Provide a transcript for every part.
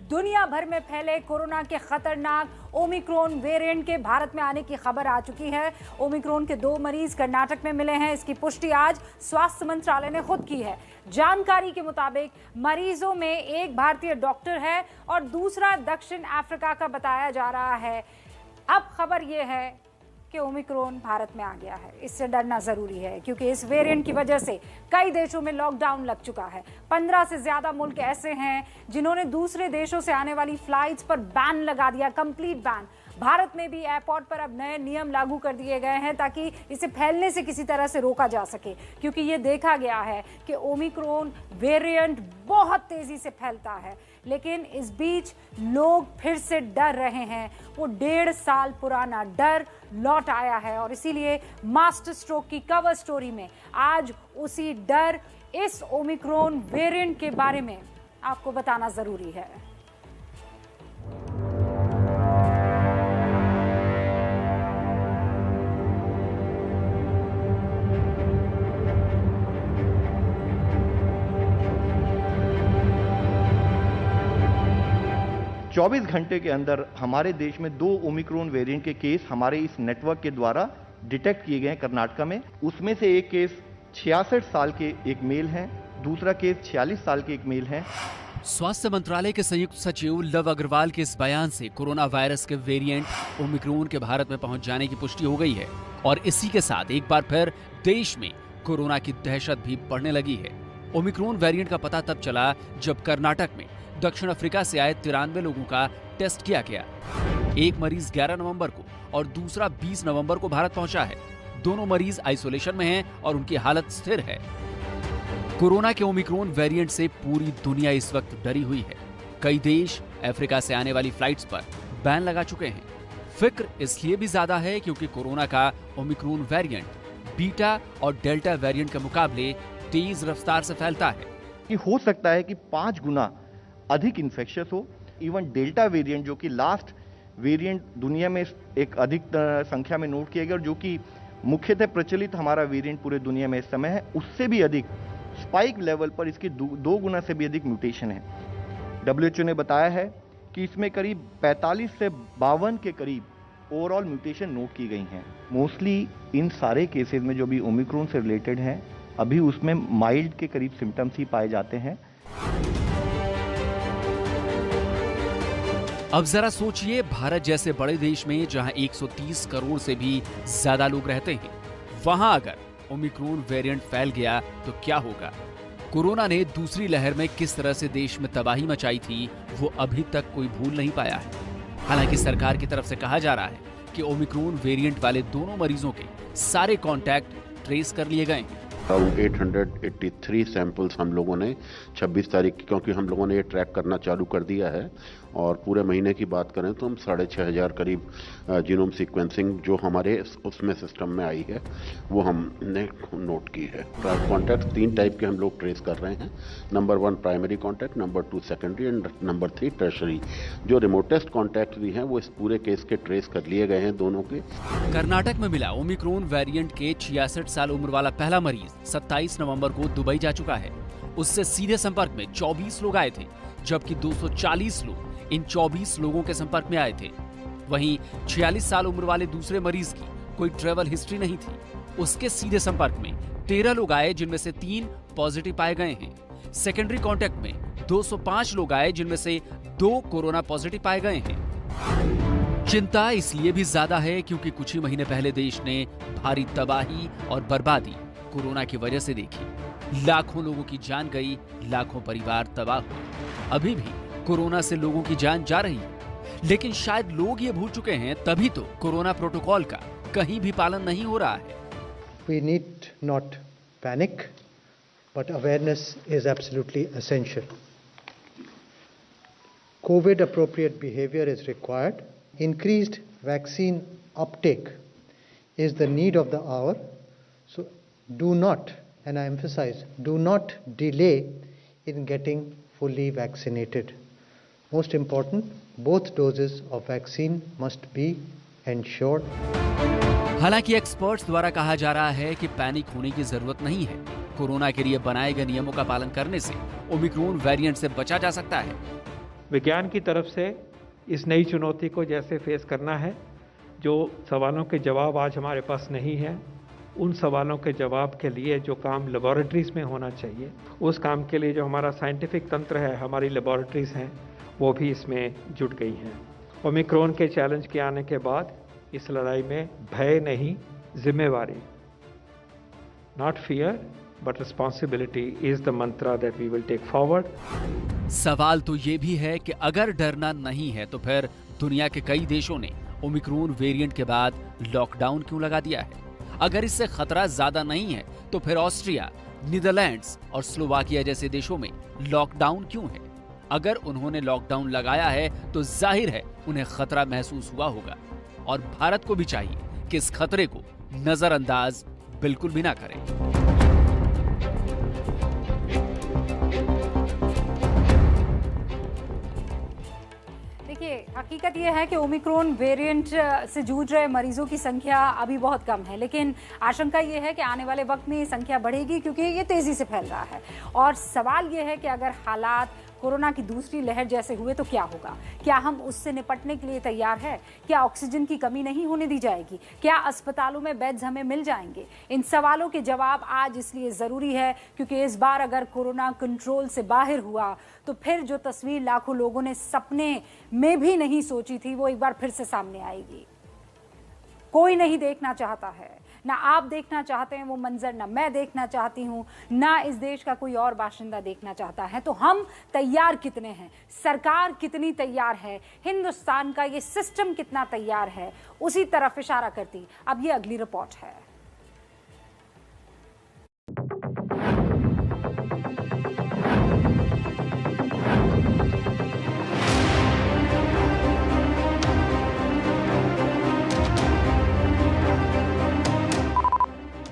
दुनिया भर में फैले कोरोना के खतरनाक ओमिक्रॉन वेरिएंट के भारत में आने की खबर आ चुकी है। ओमिक्रॉन के 2 मरीज कर्नाटक में मिले हैं। इसकी पुष्टि आज स्वास्थ्य मंत्रालय ने खुद की है। जानकारी के मुताबिक मरीजों में एक भारतीय डॉक्टर है और दूसरा दक्षिण अफ्रीका का बताया जा रहा है। अब खबर यह है कि ओमिक्रॉन भारत में आ गया है। इससे डरना जरूरी है क्योंकि इस वेरिएंट की वजह से कई देशों में लॉकडाउन लग चुका है। 15 से ज्यादा मुल्क ऐसे हैं जिन्होंने दूसरे देशों से आने वाली फ्लाइट्स पर बैन लगा दिया, कंप्लीट बैन। भारत में भी एयरपोर्ट पर अब नए नियम लागू कर दिए गए हैं ताकि इसे फैलने से किसी तरह से रोका जा सके, क्योंकि ये देखा गया है कि ओमिक्रॉन वेरिएंट बहुत तेजी से फैलता है। लेकिन इस बीच लोग फिर से डर रहे हैं। वो 1.5 साल पुराना डर लौट आया है और इसीलिए मास्टर स्ट्रोक की कवर स्टोरी में आज उसी डर, इस ओमिक्रॉन वेरिएंट के बारे में आपको बताना जरूरी है। 24 घंटे के अंदर हमारे देश में 2 ओमिक्रॉन वेरिएंट के केस हमारे इस नेटवर्क के द्वारा डिटेक्ट किए गए हैं कर्नाटक में। उसमें से एक केस 66 साल के एक मेल है, दूसरा केस 46 साल के एक मेल है। स्वास्थ्य मंत्रालय के संयुक्त सचिव लव अग्रवाल के इस बयान से कोरोना वायरस के वेरिएंट ओमिक्रॉन के भारत में पहुंच जाने की पुष्टि हो गई है और इसी के साथ एक बार फिर देश में कोरोना की दहशत भी बढ़ने लगी है। ओमिक्रॉन वेरिएंट का पता तब चला जब कर्नाटक में दक्षिण अफ्रीका से आए 93 लोगों का टेस्ट किया गया। एक मरीज 11 नवंबर को और दूसरा 20 नवंबर को भारत पहुंचा है। दोनों मरीज आइसोलेशन में हैं और उनकी हालत स्थिर है। कोरोना के ओमिक्रॉन वेरिएंट से पूरी दुनिया इस वक्त डरी हुई है। कई देश अफ्रीका से आने वाली फ्लाइट्स पर बैन लगा चुके हैं। फिक्र इसलिए भी ज्यादा है क्योंकि कोरोना का ओमिक्रॉन वेरिएंट बीटा और डेल्टा वेरिएंट के मुकाबले तेज रफ्तार से फैलता है। कि हो सकता है कि 5 गुना अधिक इन्फेक्शियस हो। इवन डेल्टा वेरिएंट जो कि लास्ट वेरिएंट दुनिया में एक अधिक संख्या में नोट किया गया और जो कि मुख्यतः प्रचलित हमारा वेरिएंट पूरे दुनिया में इस समय है, उससे भी अधिक स्पाइक लेवल पर इसकी 2 गुना से भी अधिक म्यूटेशन है। WHO ने बताया है कि इसमें करीब 45 से 52 के करीब ओवरऑल म्यूटेशन नोट की गई हैं। मोस्टली इन सारे केसेस में जो भी ओमिक्रॉन से रिलेटेड हैं, अभी उसमें माइल्ड के करीब सिम्टम्स ही पाए जाते हैं। अब जरा सोचिए, भारत जैसे बड़े देश में जहां 130 करोड़ से भी ज्यादा लोग रहते हैं, वहां अगर ओमिक्रॉन वेरिएंट फैल गया तो क्या होगा। कोरोना ने दूसरी लहर में किस तरह से देश में तबाही मचाई थी, वो अभी तक कोई भूल नहीं पाया है। हालांकि सरकार की तरफ से कहा जा रहा है कि ओमिक्रॉन वेरिएंट वाले दोनों मरीजों के सारे कॉन्टैक्ट ट्रेस कर लिए गए हैं। 883 सैंपल्स हम लोगों ने 26 तारीख, क्योंकि हम लोगों ने ये ट्रैक करना चालू कर दिया है और पूरे महीने की बात करें तो हम 6,500 करीब जीनोम सीक्वेंसिंग जो हमारे उसमें सिस्टम में आई है वो हमने नोट की है। कॉन्टैक्ट 3 टाइप के हम लोग ट्रेस कर रहे हैं। Number 1 primary contact, number 2 secondary and number 3 tertiary. जो रिमोटेस्ट कॉन्टैक्ट भी हैं वो इस पूरे केस के ट्रेस कर लिए गए हैं, दोनों के। कर्नाटक में मिला ओमिक्रॉन वेरिएंट के 66 साल उम्र वाला पहला मरीज 27 नवंबर को दुबई जा चुका है। उससे सीधे संपर्क में 24 लोग आए थे, जबकि 240 लोग इन 24 लोगों के संपर्क में आए थे। वहीं 46 साल उम्र वाले दूसरे मरीज की कोई ट्रैवल हिस्ट्री नहीं थी। उसके सीधे संपर्क में 13 लोग आए, जिनमें से 3 पॉजिटिव पाए गए हैं। सेकेंडरी कांटेक्ट में 205 लोग आए, जिनमें से 2 कोरोना पॉजिटिव पाए गए हैं। चिंता इसलिए भी ज्यादा है क्योंकि कुछ ही महीने पहले देश ने भारी तबाही और बर्बादी कोरोना की वजह से देखी। लाखों लोगों की जान गई, लाखों परिवार तबाह हुए। अभी भी कोरोना से लोगों की जान जा रही है, लेकिन शायद लोग ये भूल चुके हैं, तभी तो कोरोना प्रोटोकॉल का कहीं भी पालन नहीं हो रहा है। We need not panic, but awareness is absolutely essential. COVID appropriate behavior is required. Increased vaccine uptake is the need of the hour. So do not, and I emphasize, do not delay in getting fully vaccinated. Most important, both doses of vaccine must be ensured. हालांकि experts द्वारा कहा जा रहा है कि panic होने की जरूरत नहीं है। कोरोना के लिए बनाए गए नियमों का पालन करने से ओमिक्रॉन वेरिएंट से बचा जा सकता है। विज्ञान की तरफ से इस नई चुनौती को जैसे फेस करना है, जो सवालों के जवाब आज हमारे पास नहीं है, उन सवालों के जवाब के लिए जो काम लेबोरेटरीज में होना चाहिए, उस काम के लिए जो हमारा साइंटिफिक तंत्र है, हमारी लेबोरेटरीज हैं, वो भी इसमें जुट गई हैं। ओमिक्रॉन के चैलेंज के आने के बाद इस लड़ाई में भय नहीं, जिम्मेवारी, not fear but responsibility is the mantra that we will take forward. सवाल तो ये भी है कि अगर डरना नहीं है तो फिर दुनिया के कई देशों ने ओमिक्रॉन वेरिएंट के बाद लॉकडाउन क्यों लगा दिया है? अगर इससे खतरा ज्यादा नहीं है तो फिर ऑस्ट्रिया, नीदरलैंड्स और स्लोवाकिया जैसे देशों में लॉकडाउन क्यों है? अगर उन्होंने लॉकडाउन लगाया है तो जाहिर है उन्हें खतरा महसूस हुआ होगा, और भारत को भी चाहिए कि इस खतरे को नजरअंदाज बिल्कुल भी ना करें। देखिए, हकीकत यह है कि ओमिक्रॉन वेरिएंट से जूझ रहे मरीजों की संख्या अभी बहुत कम है, लेकिन आशंका यह है कि आने वाले वक्त में ये संख्या बढ़ेगी क्योंकि ये तेजी से फैल रहा है। और सवाल यह है कि अगर हालात कोरोना की दूसरी लहर जैसे हुए तो क्या होगा? क्या हम उससे निपटने के लिए तैयार हैं? क्या ऑक्सीजन की कमी नहीं होने दी जाएगी? क्या अस्पतालों में बेड्स हमें मिल जाएंगे? इन सवालों के जवाब आज इसलिए ज़रूरी है क्योंकि इस बार अगर कोरोना कंट्रोल से बाहर हुआ तो फिर जो तस्वीर लाखों लोगों ने सपने में भी नहीं सोची थी वो एक बार फिर से सामने आएगी। कोई नहीं देखना चाहता है, ना आप देखना चाहते हैं वो मंजर, ना मैं देखना चाहती हूं, ना इस देश का कोई और बाशिंदा देखना चाहता है। तो हम तैयार कितने हैं? सरकार कितनी तैयार है? हिंदुस्तान का ये सिस्टम कितना तैयार है? उसी तरफ इशारा करती अब ये अगली रिपोर्ट है।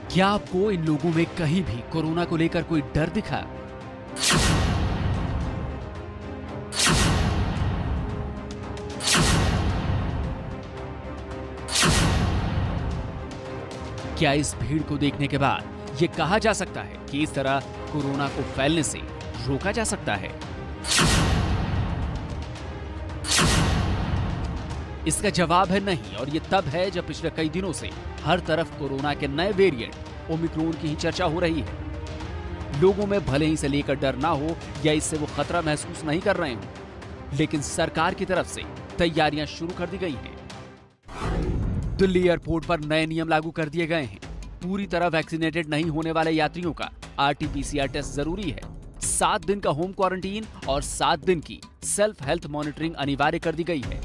क्या आपको इन लोगों में कहीं भी कोरोना को लेकर कोई डर दिखा? क्या इस भीड़ को देखने के बाद यह कहा जा सकता है कि इस तरह कोरोना को फैलने से रोका जा सकता है? इसका जवाब है नहीं, और ये तब है जब पिछले कई दिनों से हर तरफ कोरोना के नए वेरिएंट ओमिक्रॉन की ही चर्चा हो रही है। लोगों में भले ही इसे लेकर डर ना हो या इससे वो खतरा महसूस नहीं कर रहे हो, लेकिन सरकार की तरफ से तैयारियां शुरू कर दी गई हैं। दिल्ली एयरपोर्ट पर नए नियम लागू कर दिए गए हैं। पूरी तरह वैक्सीनेटेड नहीं होने वाले यात्रियों का RT-PCR टेस्ट जरूरी है। 7 दिन का होम क्वारंटीन और 7 दिन की सेल्फ हेल्थ मॉनिटरिंग अनिवार्य कर दी गई है।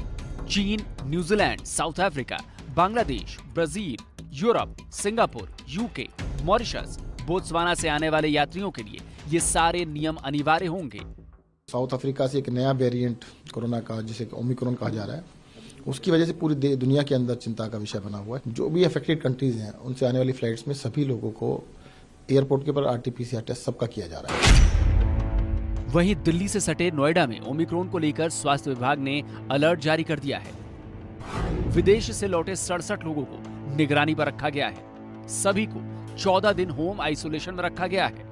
चीन, New Zealand, south Africa, Bangladesh, Brazil, Europe, Singapore, UK, Mauritius, Botswana से आने वाले यात्रियों के लिए ये सारे नियम अनिवार्य होंगे। साउथ अफ्रीका से एक नया वेरिएंट कोरोना का, जिसे ओमिक्रॉन कहा जा रहा है, उसकी वजह से पूरी दुनिया के अंदर चिंता का विषय बना हुआ है। जो भी अफेक्टेड कंट्रीज हैं उनसे आने वाली फ्लाइट्स में सभी लोगों को एयरपोर्ट के ऊपर RT-PCR टेस्ट सबका किया जा रहा है। वहीं दिल्ली से सटे नोएडा में ओमिक्रॉन को लेकर स्वास्थ्य विभाग ने अलर्ट जारी कर दिया है। विदेश से लौटे 67 लोगों को निगरानी पर रखा गया है। सभी को 14 दिन होम आइसोलेशन में रखा गया है।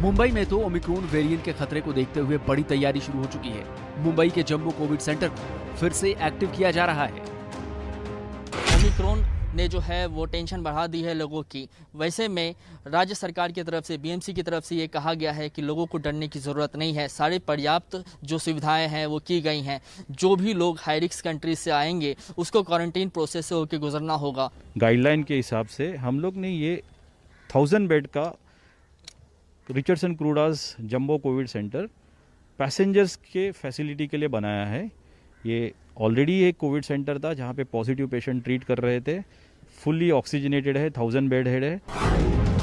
मुंबई में तो ओमिक्रॉन वेरिएंट के खतरे को देखते हुए बड़ी तैयारी शुरू हो चुकी है। मुंबई के जम्बो कोविड सेंटर को फिर से एक्टिव किया जा रहा है। ओमिक्रॉन ने जो है वो टेंशन बढ़ा दी है लोगों की। वैसे में राज्य सरकार की तरफ से, BMC की तरफ से ये कहा गया है कि लोगों को डरने की ज़रूरत नहीं है। सारे पर्याप्त जो सुविधाएं हैं वो की गई हैं। जो भी लोग हाई रिस्क कंट्रीज से आएंगे उसको क्वारंटीन प्रोसेस से होकर गुजरना होगा। गाइडलाइन के हिसाब से हम लोग ने ये 1000 बेड का रिचर्डसन क्रूडास जम्बो कोविड सेंटर पैसेंजर्स के फैसिलिटी के लिए बनाया है। ये ऑलरेडी एक कोविड सेंटर था जहां पे पॉजिटिव पेशेंट ट्रीट कर रहे थे। फुल्ली ऑक्सीजनेटेड है, 1000 बेड हेड है।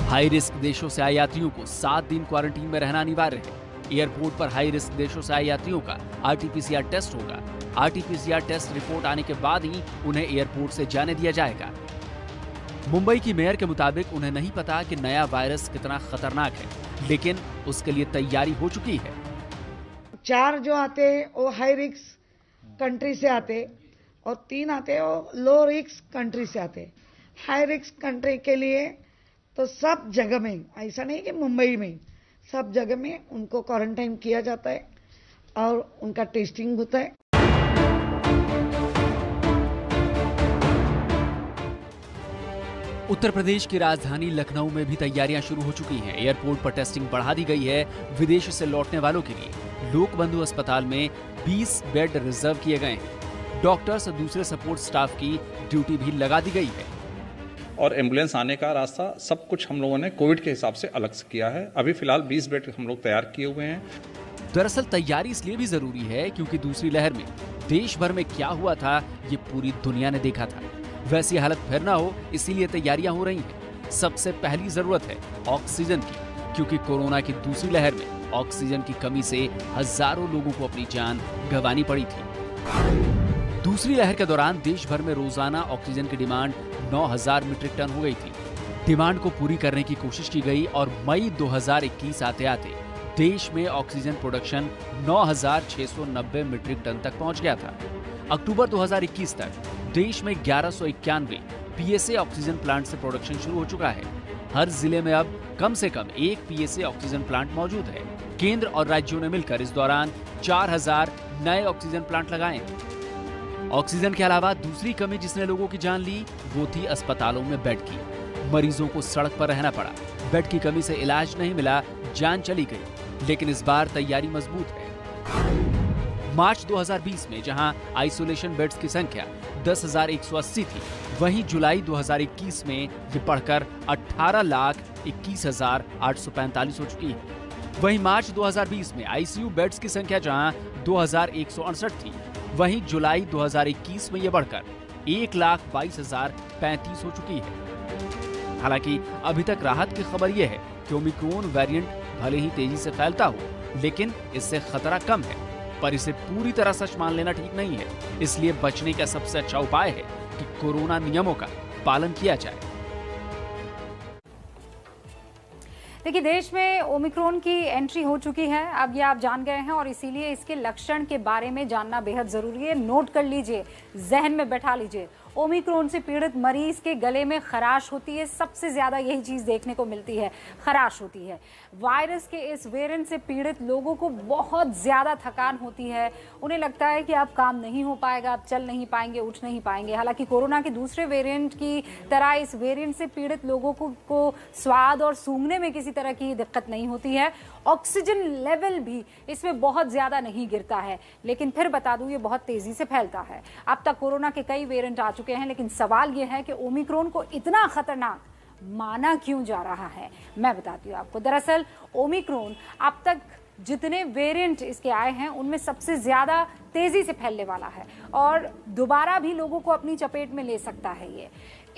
हाई रिस्क देशों से आए यात्रियों को 7 दिन क्वारंटीन में रहना अनिवार्य है। एयरपोर्ट पर हाई रिस्क देशों से आए यात्रियों का RT-PCR टेस्ट होगा। RT-PCR टेस्ट रिपोर्ट आने के बाद ही उन्हें एयरपोर्ट से जाने दिया जाएगा। मुंबई की मेयर के मुताबिक उन्हें नहीं पता कि नया वायरस कितना खतरनाक है, लेकिन उसके लिए तैयारी हो चुकी है। 4 जो आते हैं वो हाई रिस्क कंट्री से आते और 3 आते हैं वो लो रिस्क कंट्री से आते। हाई रिस्क कंट्री के लिए तो सब जगह में, ऐसा नहीं कि मुंबई में, सब जगह में उनको क्वारंटाइन किया जाता है। और उनका टेस्टिंग होता है। उत्तर प्रदेश की राजधानी लखनऊ में भी तैयारियां शुरू हो चुकी हैं। एयरपोर्ट पर टेस्टिंग बढ़ा दी गई है। विदेश से लौटने वालों के लिए लोकबंधु अस्पताल में 20 बेड रिजर्व किए गए हैं। डॉक्टर्स और दूसरे सपोर्ट स्टाफ की ड्यूटी भी लगा दी गई है। और एम्बुलेंस आने का रास्ता सब कुछ हम लोगों ने कोविड के हिसाब से अलग से किया है। अभी फिलहाल 20 बेड हम लोग तैयार किए हुए हैं। दरअसल तैयारी इसलिए भी जरूरी है क्योंकि दूसरी लहर में देश भर में क्या हुआ था ये पूरी दुनिया ने देखा था। वैसी हालत फिर ना हो, इसीलिए तैयारियां हो रही हैं। सबसे पहली जरूरत है ऑक्सीजन की, क्योंकि कोरोना की दूसरी लहर में ऑक्सीजन की कमी से हजारों लोगों को अपनी जान गंवानी पड़ी थी। दूसरी लहर के दौरान देश भर में रोजाना ऑक्सीजन की डिमांड 9000 मीट्रिक टन हो गई थी। डिमांड को पूरी करने की कोशिश की गई और मई 2021 आते आते देश में ऑक्सीजन प्रोडक्शन 9690 मीट्रिक टन तक पहुंच गया था। अक्टूबर 2021 तक देश में 1191 पीएसए ऑक्सीजन प्लांट से प्रोडक्शन शुरू हो चुका है। हर जिले में अब कम से कम एक पीएसए ऑक्सीजन प्लांट मौजूद है। केंद्र और राज्यों ने मिलकर इस दौरान 4000 नए ऑक्सीजन प्लांट लगाए हैं। ऑक्सीजन के अलावा दूसरी कमी जिसने लोगों की जान ली वो थी अस्पतालों में बेड की। मरीजों को सड़क पर रहना पड़ा। बेड की कमी से इलाज नहीं मिला, जान चली गई। लेकिन इस बार तैयारी मजबूत है। मार्च 2020 में जहां आइसोलेशन बेड्स की संख्या 10,180 थी, वहीं जुलाई 2021 में ये बढ़कर 18,21,845 हो चुकी है। वहीं मार्च 2020 में आईसीयू बेड्स की संख्या जहां 2,168 थी, वहीं जुलाई 2021 में ये बढ़कर 1,22,035 हो चुकी है। हालांकि अभी तक राहत की खबर यह है कि ओमिक्रॉन वेरिएंट भले ही तेजी से फैलता हो, लेकिन इससे खतरा कम है। पर इसे पूरी तरह सच मान लेना ठीक नहीं है। इसलिए बचने का सबसे अच्छा उपाय है कि कोरोना नियमों का पालन किया जाए। देखिए, देश में ओमिक्रॉन की एंट्री हो चुकी है, अब ये आप जान गए हैं और इसीलिए इसके लक्षण के बारे में जानना बेहद जरूरी है। नोट कर लीजिए, जहन में बैठा लीजिए। ओमिक्रॉन से पीड़ित मरीज के गले में खराश होती है। सबसे ज्यादा यही चीज देखने को मिलती है, खराश होती है। वायरस के इस वेरिएंट से पीड़ित लोगों को बहुत ज्यादा थकान होती है। उन्हें लगता है कि अब काम नहीं हो पाएगा, अब चल नहीं पाएंगे, उठ नहीं पाएंगे। हालांकि कोरोना के दूसरे वेरिएंट की तरह इस वेरिएंट से पीड़ित लोगों को स्वाद और सूंघने में किसी तरह की दिक्कत नहीं होती है। ऑक्सीजन लेवल भी इसमें बहुत ज्यादा नहीं गिरता है। लेकिन फिर बता दूं, ये बहुत तेजी से फैलता है। अब तक कोरोना के कई वेरिएंट आ चुके हैं, लेकिन सवाल यह है कि ओमिक्रॉन को इतना खतरनाक माना क्यों जा रहा है। मैं बताती हूँ आपको। दरअसल ओमिक्रॉन अब तक जितने वेरिएंट इसके आए हैं उनमें सबसे ज्यादा तेजी से फैलने वाला है और दोबारा भी लोगों को अपनी चपेट में ले सकता है। ये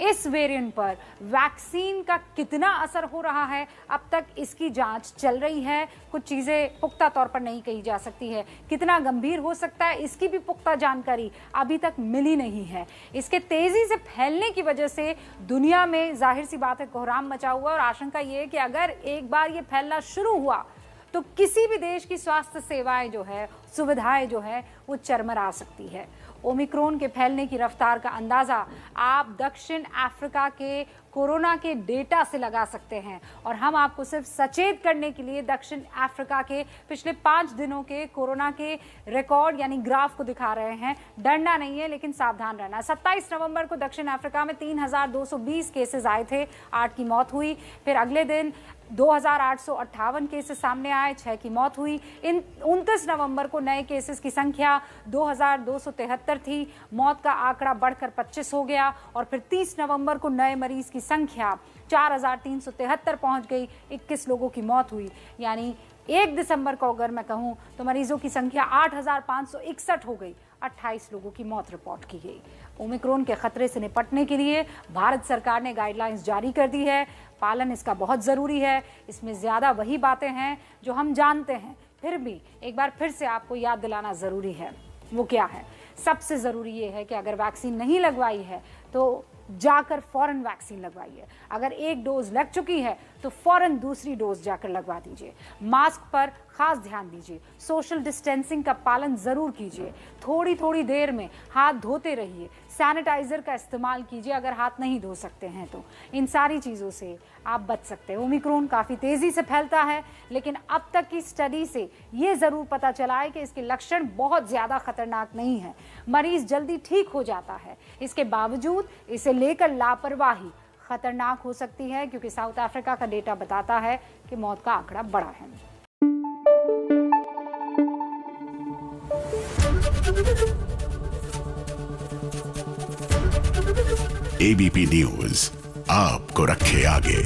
इस वेरिएंट पर वैक्सीन का कितना असर हो रहा है, अब तक इसकी जांच चल रही है। कुछ चीजें पुख्ता तौर पर नहीं कही जा सकती है। कितना गंभीर हो सकता है, इसकी भी पुख्ता जानकारी अभी तक मिली नहीं है। इसके तेजी से फैलने की वजह से दुनिया में जाहिर सी बात है कोहराम मचा हुआ और आशंका ये है कि अगर एक बार ये फैलना शुरू हुआ तो किसी भी देश की स्वास्थ्य सेवाएं जो है, सुविधाएं जो है, वो चरमरा सकती है। ओमिक्रॉन के फैलने की रफ्तार का अंदाजा आप दक्षिण अफ्रीका के कोरोना के डेटा से लगा सकते हैं और हम आपको सिर्फ सचेत करने के लिए दक्षिण अफ्रीका के पिछले 5 दिनों के कोरोना के रिकॉर्ड यानी ग्राफ को दिखा रहे हैं। डरना नहीं है, लेकिन सावधान रहना। 27 नवंबर को दक्षिण अफ्रीका में 3220 केसेस आए थे, 8 की मौत हुई। फिर अगले दिन 2858 केसेस सामने आए, 6 की मौत हुई। 29 नवंबर को नए केसेस की संख्या 2273 थी, मौत का आंकड़ा बढ़कर 25 हो गया और फिर 30 नवंबर को नए मरीज की संख्या 4373 पहुंच गई, 21 लोगों की मौत हुई। यानी 1 दिसंबर को अगर मैं कहूं तो मरीजों की संख्या 8561 हो गई, 28 लोगों की मौत रिपोर्ट की गई। ओमिक्रॉन के खतरे से निपटने के लिए भारत सरकार ने गाइडलाइंस जारी कर दी है। पालन इसका बहुत ज़रूरी है। इसमें ज़्यादा वही बातें हैं जो हम जानते हैं, फिर भी एक बार फिर से आपको याद दिलाना ज़रूरी है। वो क्या है? सबसे ज़रूरी ये है कि अगर वैक्सीन नहीं लगवाई है तो जाकर फौरन वैक्सीन लगवाइए। अगर एक डोज लग चुकी है तो फौरन दूसरी डोज जाकर लगवा दीजिए। मास्क पर खास ध्यान दीजिए। सोशल डिस्टेंसिंग का पालन जरूर कीजिए। थोड़ी थोड़ी देर में हाथ धोते रहिए। सैनिटाइजर का इस्तेमाल कीजिए अगर हाथ नहीं धो सकते हैं तो। इन सारी चीज़ों से आप बच सकते हैं। ओमिक्रॉन काफ़ी तेज़ी से फैलता है, लेकिन अब तक की स्टडी से ये ज़रूर पता चला है कि इसके लक्षण बहुत ज़्यादा खतरनाक नहीं है। मरीज जल्दी ठीक हो जाता है। इसके बावजूद इसे लेकर लापरवाही खतरनाक हो सकती है, क्योंकि साउथ अफ्रीका का डेटा बताता है कि मौत का आंकड़ा बड़ा है। एबीपी न्यूज आपको रखे आगे।